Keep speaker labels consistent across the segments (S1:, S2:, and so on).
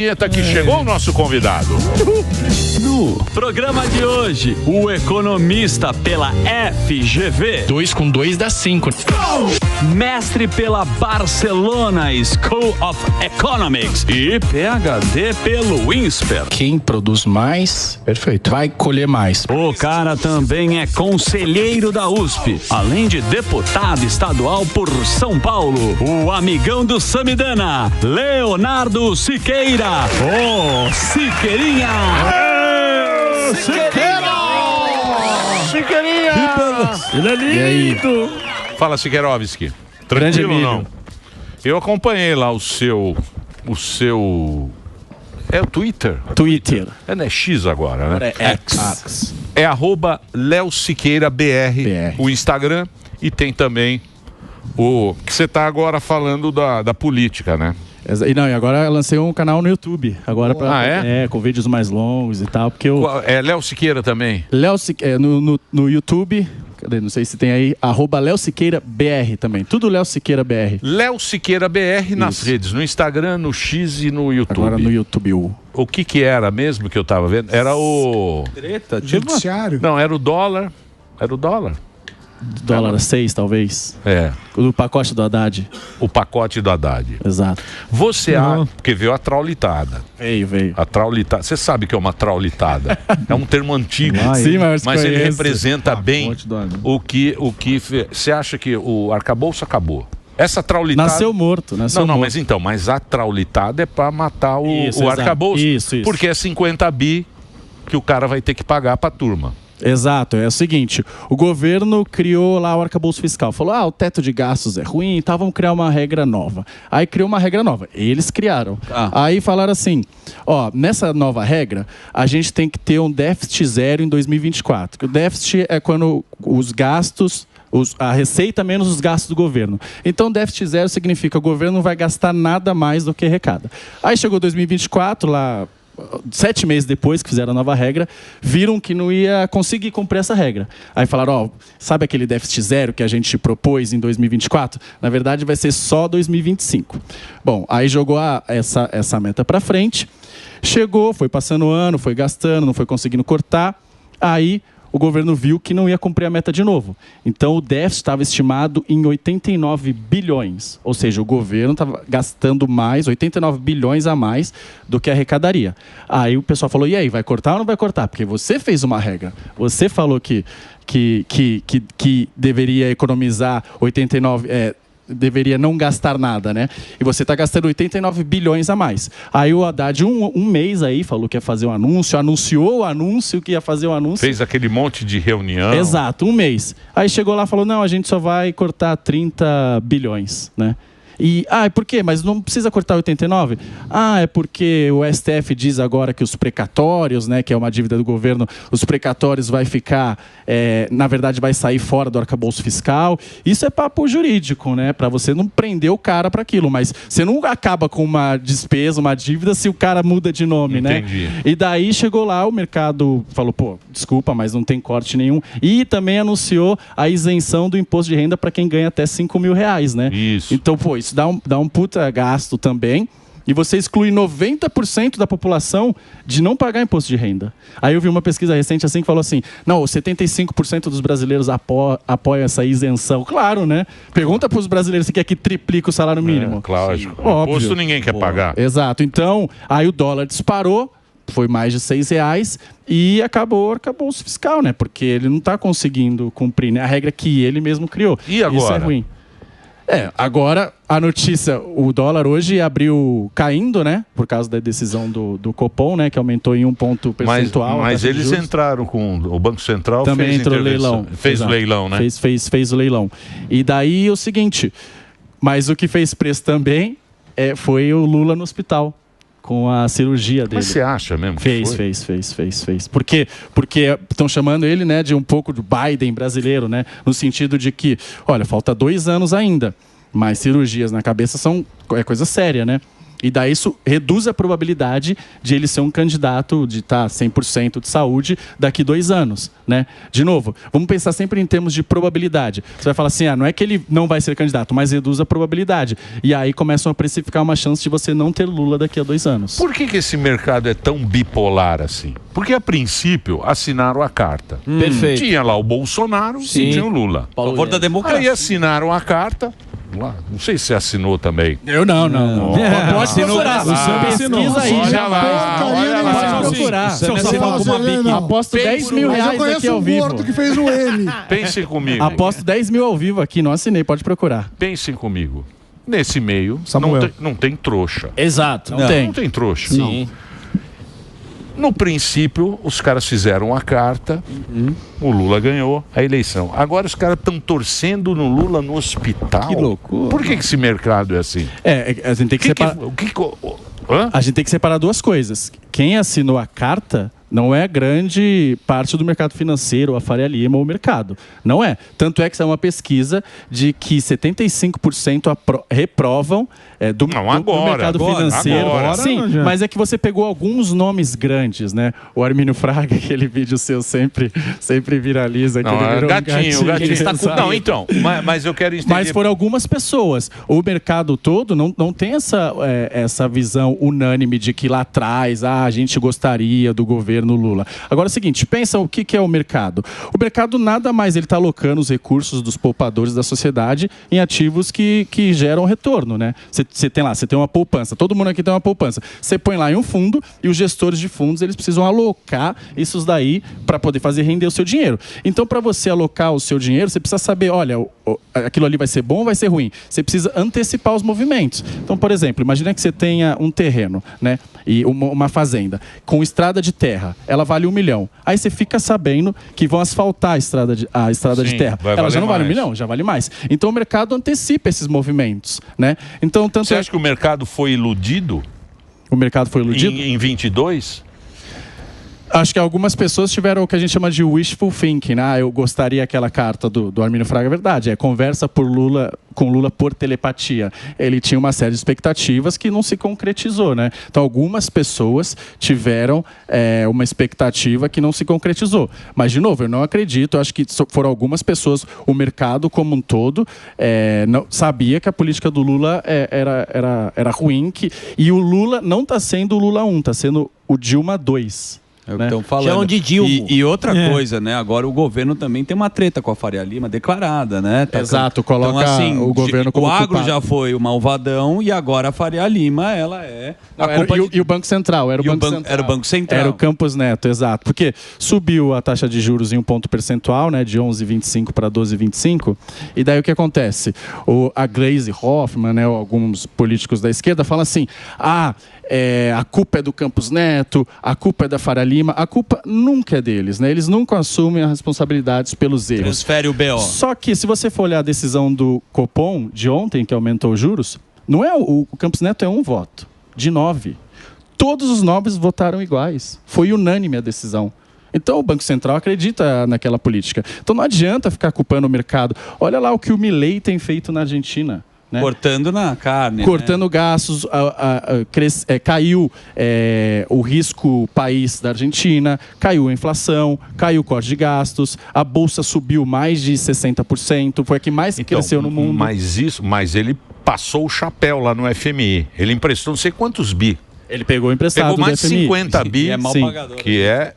S1: Que chegou o nosso convidado.
S2: No programa de hoje, o economista pela FGV.
S3: 2 com 2 dá 5.
S2: Mestre pela Barcelona School of Economics e PhD pelo INSPER.
S3: Quem produz mais, perfeito, vai colher mais.
S2: O cara também é conselheiro da USP, além de deputado estadual por São Paulo. O amigão do Samidana, Leonardo Siqueira. Ô, Siqueirinha!
S1: Siqueirinha!
S4: Ele é lindo!
S1: Fala, Siqueirovski. Tranquilo ou não? Eu acompanhei lá o seu... É o Twitter?
S4: Twitter.
S1: É, né? X agora, né?
S4: É X.
S1: É @LeoSiqueiraBR, o Instagram. E tem também o... que você tá agora falando da política, né?
S4: E agora eu lancei um canal no YouTube. Agora com vídeos mais longos e tal. Porque
S1: É Léo Siqueira também?
S4: Léo Siqueira, no YouTube, cadê? Não sei se tem aí, @LeoSiqueiraBR também. Tudo Léo Siqueira BR.
S1: Léo Siqueira BR nas redes, no Instagram, no X e no YouTube.
S4: Agora no YouTube.
S1: O que era mesmo que eu tava vendo? Era o...
S5: Treta, judiciário.
S1: Não, era o dólar. Era o dólar.
S4: Dólar 6, talvez.
S1: É.
S4: O pacote do Haddad.
S1: O pacote do Haddad.
S4: Exato.
S1: Você porque veio a traulitada.
S4: Veio.
S1: A traulitada. Você sabe que é uma traulitada. É um termo antigo.
S4: Sim, mas
S1: ele representa bem o que você acha que o arcabouço acabou. Essa traulitada...
S4: Nasceu morto.
S1: Mas a traulitada é para matar o arcabouço.
S4: Isso.
S1: Porque é 50 bi que o cara vai ter que pagar para a turma.
S4: Exato, é o seguinte, o governo criou lá o arcabouço fiscal, falou, o teto de gastos é ruim, então vamos criar uma regra nova. Aí criou uma regra nova, eles criaram. Aí falaram assim, nessa nova regra, a gente tem que ter um déficit zero em 2024. O déficit é quando os gastos... a receita menos os gastos do governo. Então, déficit zero significa que o governo não vai gastar nada mais do que arrecada. Aí chegou 2024, lá... 7 meses depois que fizeram a nova regra, viram que não ia conseguir cumprir essa regra. Aí falaram, sabe aquele déficit zero que a gente propôs em 2024? Na verdade, vai ser só 2025. Bom, aí jogou essa meta para frente, chegou, foi passando o ano, foi gastando, não foi conseguindo cortar, aí o governo viu que não ia cumprir a meta de novo. Então, o déficit estava estimado em 89 bilhões. Ou seja, o governo estava gastando mais, 89 bilhões a mais do que arrecadaria. Aí o pessoal falou, e aí, vai cortar ou não vai cortar? Porque você fez uma regra. Você falou que deveria economizar 89... deveria não gastar nada, né? E você está gastando 89 bilhões a mais. Aí o Haddad, um mês aí, falou que ia fazer um anúncio, anunciou o anúncio que ia fazer o anúncio.
S1: Fez aquele monte de reunião.
S4: Exato, um mês. Aí chegou lá e falou, não, a gente só vai cortar 30 bilhões, né? E, por quê? Mas não precisa cortar 89? É porque o STF diz agora que os precatórios, né, que é uma dívida do governo, os precatórios vai ficar, na verdade, vai sair fora do arcabouço fiscal. Isso é papo jurídico, né, para você não prender o cara para aquilo, mas você não acaba com uma despesa, uma dívida, se o cara muda de nome,
S1: Entendi.
S4: né? E daí chegou lá, o mercado falou, desculpa, mas não tem corte nenhum. E também anunciou a isenção do imposto de renda para quem ganha até R$5.000, né?
S1: Isso.
S4: Então, isso dá um puta gasto também. E você exclui 90% da população de não pagar imposto de renda. Aí eu vi uma pesquisa recente assim que falou assim, não, 75% dos brasileiros apoiam essa isenção. Claro, né? Pergunta para os brasileiros se quer que triplique o salário mínimo.
S1: Claro. Imposto ninguém quer pagar.
S4: Exato. Então, aí o dólar disparou, foi mais de R$6 e acabou o arcabouço fiscal, né? Porque ele não está conseguindo cumprir, né? A regra que ele mesmo criou.
S1: E agora?
S4: Isso é ruim. Agora a notícia, o dólar hoje abriu caindo, né? Por causa da decisão do Copom, né? Que aumentou em 1 ponto percentual.
S1: Mas eles entraram com o Banco Central,
S4: também entrou o leilão.
S1: Fez o leilão, né?
S4: Fez o leilão. E daí o seguinte, mas o que fez preço também foi o Lula no hospital. Com a cirurgia dele.
S1: Mas você acha mesmo?
S4: Fez. Porque estão chamando ele, né, de um pouco do Biden brasileiro, né? No sentido de que, olha, falta 2 anos ainda, mas cirurgias na cabeça é coisa séria, né? E daí isso reduz a probabilidade de ele ser um candidato de estar 100% de saúde daqui 2 anos, né? De novo, vamos pensar sempre em termos de probabilidade. Você vai falar assim, não é que ele não vai ser candidato, mas reduz a probabilidade. E aí começam a precificar uma chance de você não ter Lula daqui a 2 anos.
S1: Por que esse mercado é tão bipolar assim? Porque, a princípio, assinaram a carta.
S5: Perfeito.
S1: Tinha lá o Bolsonaro e tinha o Lula.
S5: A favor da democracia.
S1: Aí assinaram a carta. Não sei se você assinou também.
S4: Eu não. Pode procurar. Pesquisa aí.
S1: Olha lá.
S4: Pode procurar. Aposto 10 mil reais aqui ao vivo.
S6: Que fez um M.
S1: Pensem comigo.
S4: Aposto 10 mil ao vivo aqui. Não assinei, pode procurar.
S1: Pensem comigo. Nesse meio, não tem trouxa.
S5: Exato.
S1: Não tem trouxa.
S5: Sim.
S1: No princípio, os caras fizeram a carta, o Lula ganhou a eleição. Agora os caras estão torcendo no Lula no hospital.
S4: Que loucura.
S1: Por que esse mercado é assim?
S4: A gente tem que separar. A gente tem que separar 2 coisas. Quem assinou a carta não é grande parte do mercado financeiro, a Faria Lima ou o mercado. Não é. Tanto é que isso é uma pesquisa de que 75% reprovam do mercado financeiro. Sim, mas é que você pegou alguns nomes grandes, né? O Armínio Fraga, aquele vídeo seu sempre viraliza.
S1: Gatinho. Ele está não, então, mas eu quero entender.
S4: Mas foram algumas pessoas. O mercado todo não tem essa visão unânime de que lá atrás a gente gostaria do governo Lula. Agora é o seguinte, pensa o que é o mercado. O mercado nada mais, ele está alocando os recursos dos poupadores da sociedade em ativos que geram retorno, né? Você tem uma poupança, todo mundo aqui tem uma poupança. Você põe lá em um fundo e os gestores de fundos, eles precisam alocar isso daí para poder fazer render o seu dinheiro. Então, para você alocar o seu dinheiro, você precisa saber, olha, aquilo ali vai ser bom ou vai ser ruim? Você precisa antecipar os movimentos. Então, por exemplo, imagina que você tenha um terreno, né? E uma fazenda com estrada de terra, ela vale 1 milhão. Aí você fica sabendo que vão asfaltar a estrada de terra. Ela já não vale 1 milhão, já vale mais. Então o mercado antecipa esses movimentos, né? Então,
S1: você acha que o mercado foi iludido?
S4: O mercado foi iludido?
S1: Em 22?
S4: Acho que algumas pessoas tiveram o que a gente chama de wishful thinking, né? Eu gostaria aquela carta do Armínio Fraga, é verdade, conversa com Lula por telepatia. Ele tinha uma série de expectativas que não se concretizou, né? Então algumas pessoas tiveram uma expectativa que não se concretizou. Mas, de novo, eu não acredito, eu acho que foram algumas pessoas, o mercado como um todo não sabia que a política do Lula era ruim, e o Lula não está sendo o Lula 1, está sendo o Dilma 2.
S5: É o que estão falando. Chamam de Dilma. E outra coisa, né? Agora o governo também tem uma treta com a Faria Lima declarada, né?
S4: Exato, coloca então, assim,
S5: o governo como culpado. O agro já foi o malvadão e agora a Faria Lima, ela é a culpa
S4: e o Banco Central, era o Banco Central.
S5: Era o Banco Central.
S4: Era o Campos Neto, exato. Porque subiu a taxa de juros em 1 ponto percentual, né? De 11,25 para 12,25. E daí o que acontece? A Gleisi Hoffmann, né? Alguns políticos da esquerda falam assim, a culpa é do Campos Neto, a culpa é da Faria Lima, a culpa nunca é deles, né? Eles nunca assumem as responsabilidades pelos erros.
S5: Transfere o BO.
S4: Só que se você for olhar a decisão do Copom de ontem, que aumentou os juros, não é o Campos Neto é 1 voto, de 9. Todos os nobres votaram iguais. Foi unânime a decisão. Então o Banco Central acredita naquela política. Então não adianta ficar culpando o mercado. Olha lá o que o Milei tem feito na Argentina. Né?
S5: Cortando na carne.
S4: Cortando gastos, caiu o risco país da Argentina, caiu a inflação, caiu o corte de gastos, a bolsa subiu mais de 60%, foi a que mais cresceu no mundo.
S1: Mas ele passou o chapéu lá no FMI, ele emprestou não sei quantos bi.
S4: Ele pegou emprestado.
S1: Pegou mais de 50 bi,
S5: é mal pagador,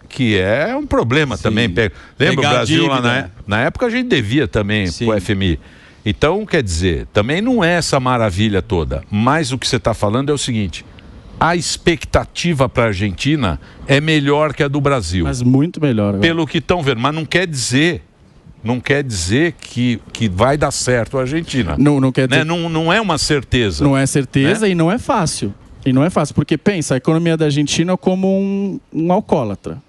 S1: que é um problema também. Lembra o Brasil lá na época a gente devia também para o FMI. Então, quer dizer, também não é essa maravilha toda. Mas o que você está falando é o seguinte, a expectativa para a Argentina é melhor que a do Brasil.
S4: Mas muito melhor.
S1: Pelo que estão vendo, mas não quer dizer que vai dar certo a Argentina.
S4: Não quer dizer.
S1: Não é uma certeza.
S4: Não é certeza, né? E não é fácil. Porque pensa, a economia da Argentina é como um alcoólatra.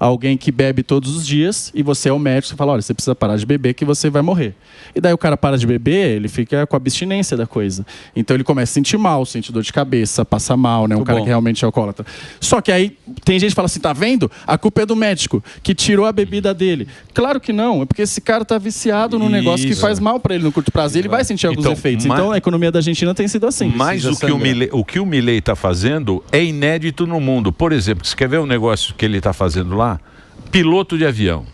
S4: alguém que bebe todos os dias e você é o médico e fala, olha, você precisa parar de beber que você vai morrer. E daí o cara para de beber, ele fica com a abstinência da coisa. Então ele começa a sentir mal, sente dor de cabeça, passa mal, né? Um cara que realmente é alcoólatra. Só que aí tem gente que fala assim, tá vendo? A culpa é do médico, que tirou a bebida dele. Claro que não, é porque esse cara tá viciado num negócio que faz mal para ele no curto prazo. E ele vai sentir alguns efeitos. Então a economia da Argentina tem sido assim.
S1: Mas o que o Milei está fazendo é inédito no mundo. Por exemplo, você quer ver um negócio que ele está fazendo lá? Piloto de avião.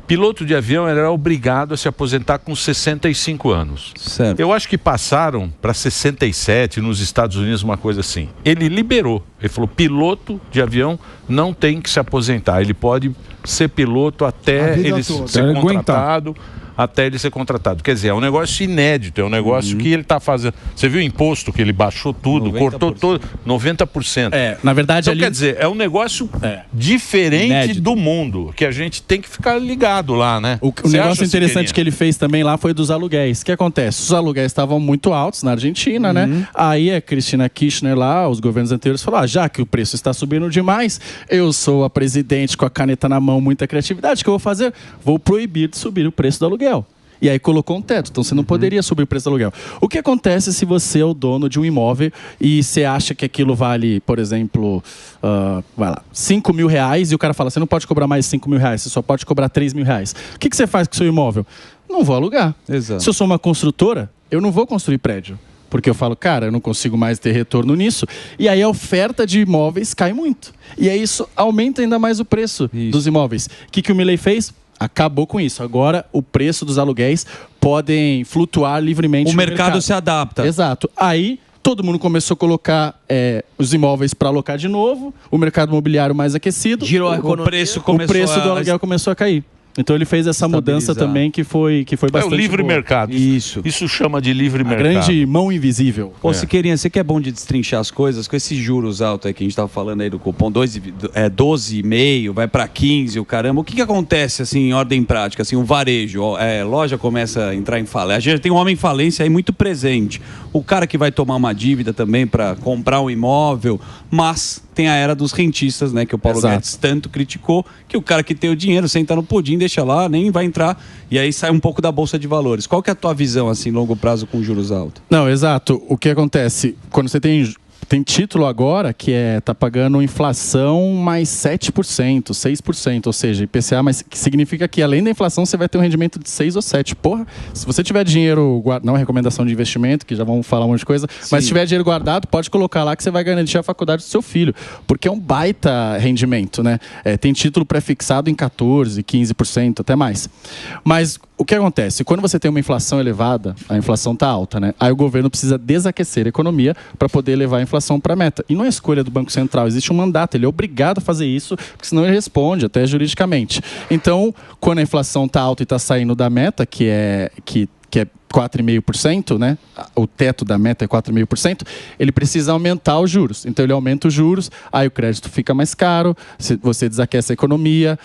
S1: Piloto de avião era obrigado a se aposentar com 65 anos.
S5: Certo.
S1: Eu acho que passaram para 67 nos Estados Unidos, uma coisa assim. Ele liberou. Ele falou, piloto de avião não tem que se aposentar. Ele pode ser piloto até ele ser contratado. Até ele ser contratado. Quer dizer, é um negócio inédito, é um negócio que ele está fazendo. Você viu o imposto que ele baixou tudo, 90%. Cortou todo, 90%.
S4: Na verdade,
S1: então, quer dizer, é um negócio diferente inédito do mundo, que a gente tem que ficar ligado lá, né?
S4: O negócio interessante que ele fez também lá foi dos aluguéis. O que acontece? Os aluguéis estavam muito altos na Argentina, né? Aí a Cristina Kirchner lá, os governos anteriores falaram, já que o preço está subindo demais, eu sou a presidente com a caneta na mão, muita criatividade, o que eu vou fazer? Vou proibir de subir o preço do aluguel. E aí colocou um teto, então você não poderia subir o preço do aluguel. O que acontece se você é o dono de um imóvel e você acha que aquilo vale, por exemplo, vai lá, 5 mil reais, e o cara fala, você não pode cobrar mais 5 mil reais, você só pode cobrar 3 mil reais. O que você faz com o seu imóvel? Não vou alugar.
S5: Exato.
S4: Se eu sou uma construtora, eu não vou construir prédio. Porque eu falo, cara, eu não consigo mais ter retorno nisso. E aí a oferta de imóveis cai muito. E aí isso aumenta ainda mais o preço dos imóveis. O que o Milei fez? Acabou com isso. Agora o preço dos aluguéis podem flutuar livremente.
S5: O mercado se adapta.
S4: Exato. Aí todo mundo começou a colocar os imóveis para alocar de novo, o mercado imobiliário mais aquecido.
S5: Girou a economia.
S4: O preço do aluguel começou a cair. Então ele fez essa mudança também que foi bastante
S1: o livre
S4: boa.
S1: Mercado. Isso chama de livre mercado.
S4: A grande mão invisível.
S5: Ô, Siqueirinha, você que é bom de destrinchar as coisas, com esses juros altos aí que a gente estava falando aí do cupom, 12,5, vai para 15, o caramba. O que acontece, assim, em ordem prática? Assim, o varejo, loja começa a entrar em falência. A gente tem um homem em falência aí muito presente. O cara que vai tomar uma dívida também para comprar um imóvel, mas tem a era dos rentistas, né? Que o Paulo Guedes tanto criticou, que o cara que tem o dinheiro senta no pudim, deixa lá, nem vai entrar, e aí sai um pouco da Bolsa de Valores. Qual que é a tua visão, assim, longo prazo com juros altos?
S4: Não, exato. O que acontece, quando você tem título agora que tá pagando inflação mais 7%, 6%, ou seja, IPCA, mas que significa que além da inflação você vai ter um rendimento de 6 ou 7. Porra, se você tiver dinheiro, não é recomendação de investimento, que já vamos falar um monte de coisa, mas se tiver dinheiro guardado, pode colocar lá que você vai garantir a faculdade do seu filho, porque é um baita rendimento, né? Tem título pré-fixado em 14%, 15%, até mais. Mas o que acontece? Quando você tem uma inflação elevada, a inflação está alta, né? Aí o governo precisa desaquecer a economia para poder levar a inflação para a meta. E não é escolha do Banco Central, existe um mandato, ele é obrigado a fazer isso, porque senão ele responde, até juridicamente. Então, quando a inflação está alta e está saindo da meta, que é 4,5%, né? O teto da meta é 4,5%, ele precisa aumentar os juros. Então ele aumenta os juros, aí o crédito fica mais caro, você desaquece a economia,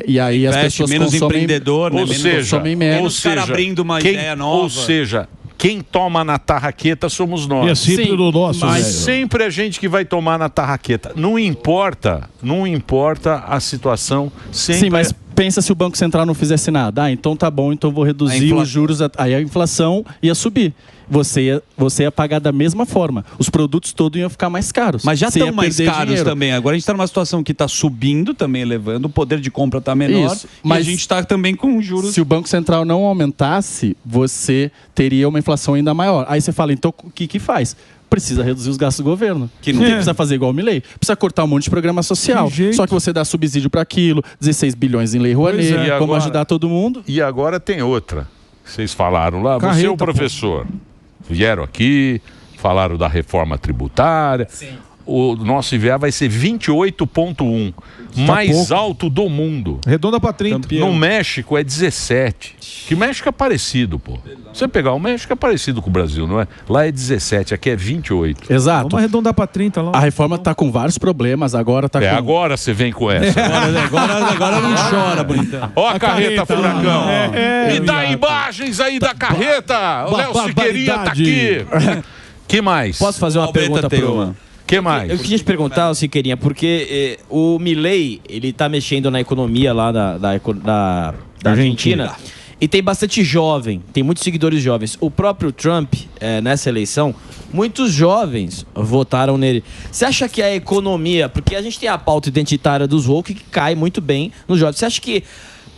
S4: e aí as pessoas
S5: menos
S4: consomem,
S5: empreendedor, né?
S4: Consomem menos.
S5: Cara abrindo uma ideia nova.
S1: Ou seja, quem toma na tarraqueta somos nós.
S6: E é sempre do nosso,
S1: mas sempre a gente que vai tomar na tarraqueta. Não importa a situação. Sempre.
S4: Sim, mas pensa se o Banco Central não fizesse nada. Então tá bom, então vou reduzir os juros, aí a inflação ia subir. Você ia pagar da mesma forma. Os produtos todos iam ficar mais caros.
S5: Mas já estão mais caros também. Agora a gente está numa situação que está subindo também, elevando, o poder de compra está menor.
S4: Isso. Mas
S5: a gente está também com juros.
S4: Se o Banco Central não aumentasse, você teria uma inflação ainda maior. Aí você fala, então o que faz? Precisa reduzir os gastos do governo. Que não precisa fazer igual o Milei. Precisa cortar um monte de programa social. Só que você dá subsídio para aquilo, 16 bilhões em Lei Rouanet, como ajudar todo mundo.
S1: E agora tem outra. Vocês falaram lá, você é o professor. Vieram aqui, falaram da reforma tributária. Sim. O nosso IVA vai ser 28,1, mais alto do mundo.
S6: Redonda para 30.
S1: No México é 17. Que México é parecido, pô. Você pegar o México é parecido com o Brasil, não é? Lá é 17, aqui é 28.
S4: Exato.
S6: Vamos arredondar para 30 lá.
S4: A reforma tá com vários problemas, agora tá com...
S1: agora você vem com essa.
S5: Agora não chora, bonitão.
S1: Ó a carreta furacão. Me dá imagens aí da carreta. O Léo Siqueirinha tá aqui. Que mais?
S5: Posso fazer uma pergunta pro...
S1: que mais?
S7: Eu queria te perguntar, Siqueirinha, porque o Milei, ele tá mexendo na economia lá da Argentina. E tem bastante jovem, tem muitos seguidores jovens. O próprio Trump, nessa eleição, muitos jovens votaram nele. Você acha que a economia... Porque a gente tem a pauta identitária dos woke que cai muito bem nos jovens. Você acha que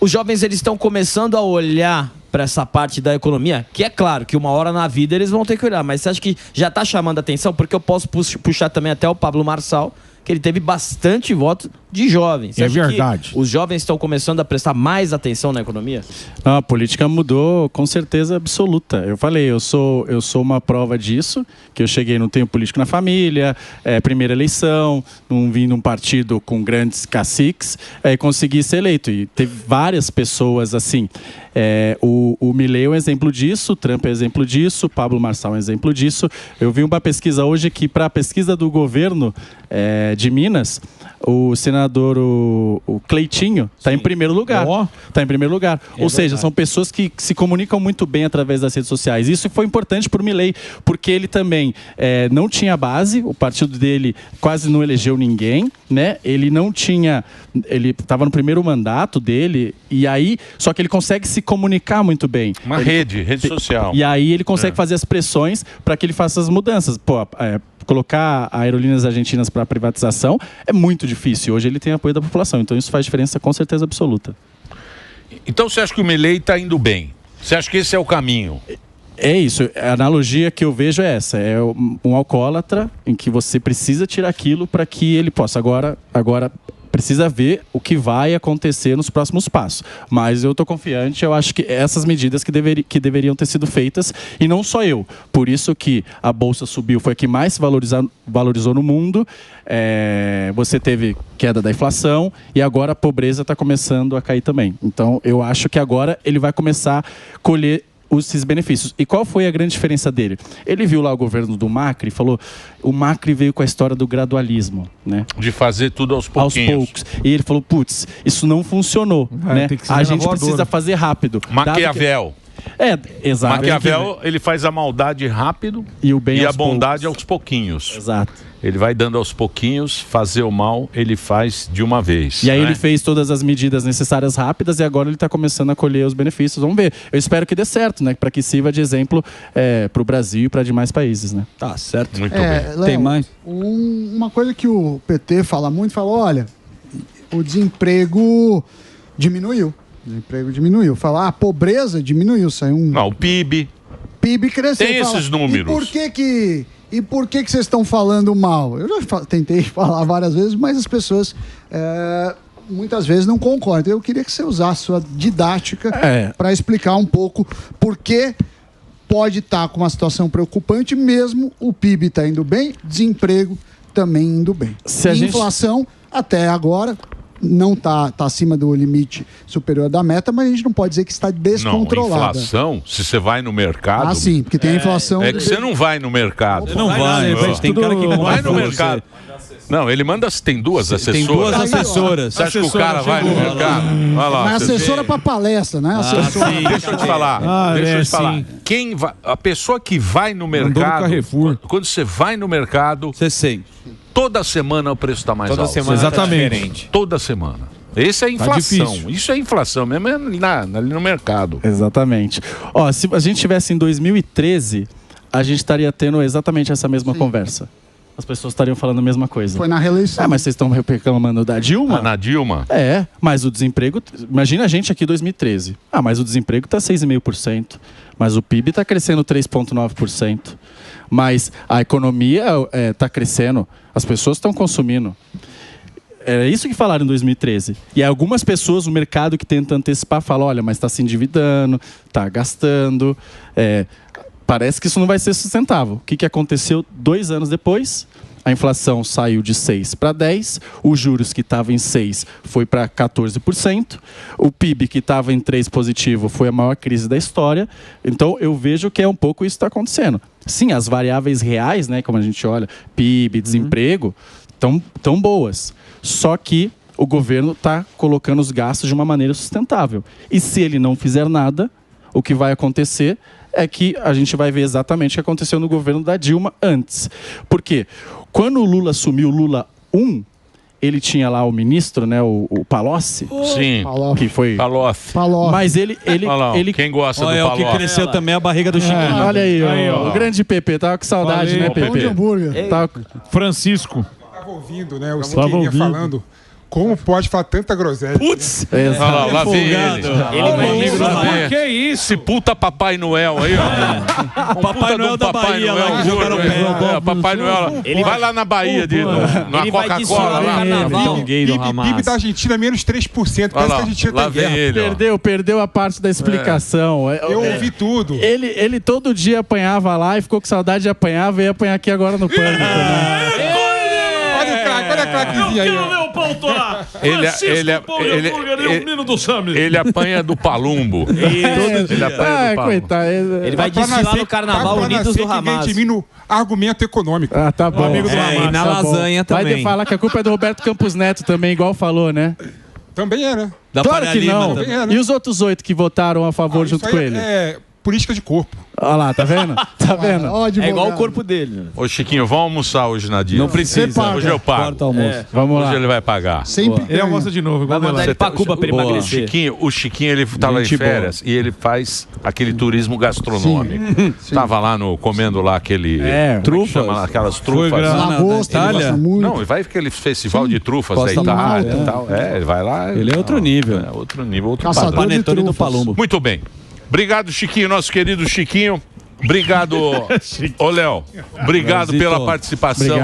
S7: os jovens eles estão começando a olhar para essa parte da economia? Que é claro que uma hora na vida eles vão ter que olhar. Mas você acha que já está chamando a atenção? Porque eu posso puxar também até o Pablo Marçal, que ele teve bastante voto de jovens.
S6: É verdade.
S7: Os jovens estão começando a prestar mais atenção na economia?
S4: A política mudou com certeza absoluta. Eu falei, eu sou uma prova disso, que eu cheguei, não tenho político na família, primeira eleição, não vim num partido com grandes caciques, consegui ser eleito. E teve várias pessoas assim. O Milei é um exemplo disso, o Trump é um exemplo disso, o Pablo Marçal é um exemplo disso. Eu vi uma pesquisa hoje que, para a pesquisa do governo de Minas, o senador o Cleitinho está em primeiro lugar. Está em primeiro lugar. Ou seja, são pessoas que se comunicam muito bem através das redes sociais. Isso foi importante para o Milei, porque ele também não tinha base, o partido dele quase não elegeu ninguém, né? Ele não tinha... Ele estava no primeiro mandato dele, e aí... Só que ele consegue se comunicar muito bem.
S1: Uma rede social.
S4: E aí ele consegue fazer as pressões para que ele faça as mudanças. Colocar aerolíneas argentinas para privatização é muito difícil. Hoje ele tem apoio da população, então isso faz diferença com certeza absoluta.
S1: Então você acha que o Milei está indo bem? Você acha que esse é o caminho?
S4: É isso. A analogia que eu vejo é essa. É um alcoólatra em que você precisa tirar aquilo para que ele possa. Agora precisa ver o que vai acontecer nos próximos passos. Mas eu estou confiante, eu acho que essas medidas que deveriam ter sido feitas, e não só eu. Por isso que a Bolsa subiu, foi a que mais se valorizou no mundo. Você teve queda da inflação e agora a pobreza está começando a cair também. Então eu acho que agora ele vai começar a colher esses benefícios. E qual foi a grande diferença dele? Ele viu lá o governo do Macri e falou, o Macri veio com a história do gradualismo, né?
S1: De fazer tudo aos pouquinhos.
S4: Aos poucos. E ele falou, putz, isso não funcionou, né? A gente precisa fazer rápido.
S1: Maquiavel.
S4: Exato.
S1: Maquiavel, ele faz a maldade rápido
S4: e a
S1: bondade aos pouquinhos.
S4: Exato.
S1: Ele vai dando aos pouquinhos, fazer o mal, ele faz de uma vez.
S4: E aí ele fez todas as medidas necessárias rápidas e agora ele está começando a colher os benefícios. Vamos ver. Eu espero que dê certo, né? Para que sirva de exemplo para o Brasil e para demais países, né?
S5: Tá certo.
S1: Muito bem.
S8: Léo,
S5: tem mais?
S8: Uma coisa que o PT fala muito, olha, o desemprego diminuiu. Fala, a pobreza diminuiu. Saiu
S1: Não, o PIB.
S8: PIB cresceu.
S1: Tem esses números.
S8: E por que vocês estão falando mal? Eu já tentei falar várias vezes, mas as pessoas muitas vezes não concordam. Eu queria que você usasse a sua didática para explicar um pouco por que pode estar com uma situação preocupante, mesmo o PIB está indo bem, desemprego também indo bem. Inflação, até agora, não está acima do limite superior da meta, mas a gente não pode dizer que está descontrolada.
S1: Não, inflação, se você vai no mercado...
S8: Ah, sim, porque tem a inflação...
S1: É que você não vai no mercado.
S5: Você não vai. Tem cara que
S1: não vai no mercado. Não, ele manda... Tem duas assessoras.
S5: Tem duas assessoras.
S1: Você acha que o cara vai no mercado? Vai lá,
S8: mas assessora para palestra, né? Assessora.
S1: Deixa eu te falar. Quem vai, a pessoa que vai no mercado... Quando você vai no mercado...
S5: Você sente.
S1: Toda semana o preço está mais alto.
S9: Toda semana
S5: exatamente.
S1: Toda semana. Essa é a inflação. Isso é inflação mesmo ali no mercado.
S4: Exatamente. Se a gente tivesse em 2013, a gente estaria tendo exatamente essa mesma conversa. As pessoas estariam falando a mesma coisa.
S8: Foi na reeleição.
S4: Mas vocês estão reclamando da Dilma?
S1: Na Dilma?
S4: Mas o desemprego... Imagina a gente aqui em 2013. Mas o desemprego está 6,5%. Mas o PIB está crescendo 3,9%. Mas a economia está crescendo. As pessoas estão consumindo. Era isso que falaram em 2013. E algumas pessoas, o mercado que tenta antecipar, falam, olha, mas está se endividando, está gastando. Parece que isso não vai ser sustentável. O que aconteceu 2 anos depois? A inflação saiu de 6 para 10, os juros que estavam em 6 foi para 14%, o PIB que estava em 3 positivo foi a maior crise da história. Então eu vejo que um pouco isso está acontecendo. Sim, as variáveis reais, né, como a gente olha, PIB, desemprego, tão boas. Só que o governo está colocando os gastos de uma maneira sustentável. E se ele não fizer nada, o que vai acontecer é que a gente vai ver exatamente o que aconteceu no governo da Dilma antes. Por quê? Quando o Lula assumiu o Lula 1, ele tinha lá o ministro, né, o Palocci.
S1: Sim.
S4: Que foi...
S1: Palocci.
S4: Mas ele
S1: Quem gosta do
S5: Palocci?
S1: Palocci?
S5: É o que cresceu também a barriga do Chiquinho.
S4: Olha aí, ó. O grande Pepe. Tava com saudade, né, Pepe?
S8: Pão de hambúrguer.
S6: Francisco.
S9: Tava ouvindo, né? O Siqueirinha falando. Como pode falar tanta groselha?
S5: Putz!
S1: Lá vem ele.
S7: Ele vai amigo do Hamas.
S6: Que isso?
S1: Esse puta Papai Noel aí, ó.
S5: Papai Noel da Bahia lá que jogaram o pé.
S1: Papai Noel. Ele vai lá na Bahia, na Coca-Cola lá.
S9: PIB da Argentina menos 3%. Parece que a Argentina tá em guerra.
S4: Perdeu a parte da explicação.
S9: Eu ouvi tudo.
S4: Ele todo dia apanhava lá e ficou com saudade de apanhar, veio apanhar aqui agora no Pânico, né?
S9: Olha a craquezinha aí.
S1: Ele apanha do Palumbo. Ele apanha do Palumbo.
S4: Coitado.
S7: Ele vai desfilar no Carnaval Unidos do Hamas.
S9: De mim no argumento econômico.
S4: Ah, tá bom.
S5: Amigo do Hamas. E na lasanha também.
S4: Vai falar que a culpa é do Roberto Campos Neto também, igual falou, né?
S9: Também é, né?
S4: Claro que não. E os outros 8 que votaram a favor junto com ele?
S9: É política de corpo.
S4: Olha lá, tá vendo? Tá vendo?
S7: É igual o corpo dele.
S1: Ô, Chiquinho, vamos almoçar hoje na dia.
S5: Não precisa.
S1: Hoje eu pago.
S4: Vamos lá.
S1: Hoje ele vai pagar.
S8: Sempre
S6: Ele almoça de novo.
S7: Vai mandar ele pra Cuba pra ele emagrecer.
S1: O Chiquinho, ele tava em férias e ele faz aquele turismo gastronômico. Tava lá comendo lá aquele...
S5: trufas.
S1: Aquelas trufas.
S8: Lagosta,
S1: Não, vai aquele festival de trufas da Itália e tal. Ele vai lá.
S5: Ele é outro nível.
S1: Outro nível, outro
S8: Caçador
S1: padrão.
S8: de
S5: Panetone do
S8: trufas.
S5: Palumbo.
S1: Muito bem. Obrigado, Chiquinho, nosso querido Chiquinho. Obrigado, ô Léo. Obrigado pela participação.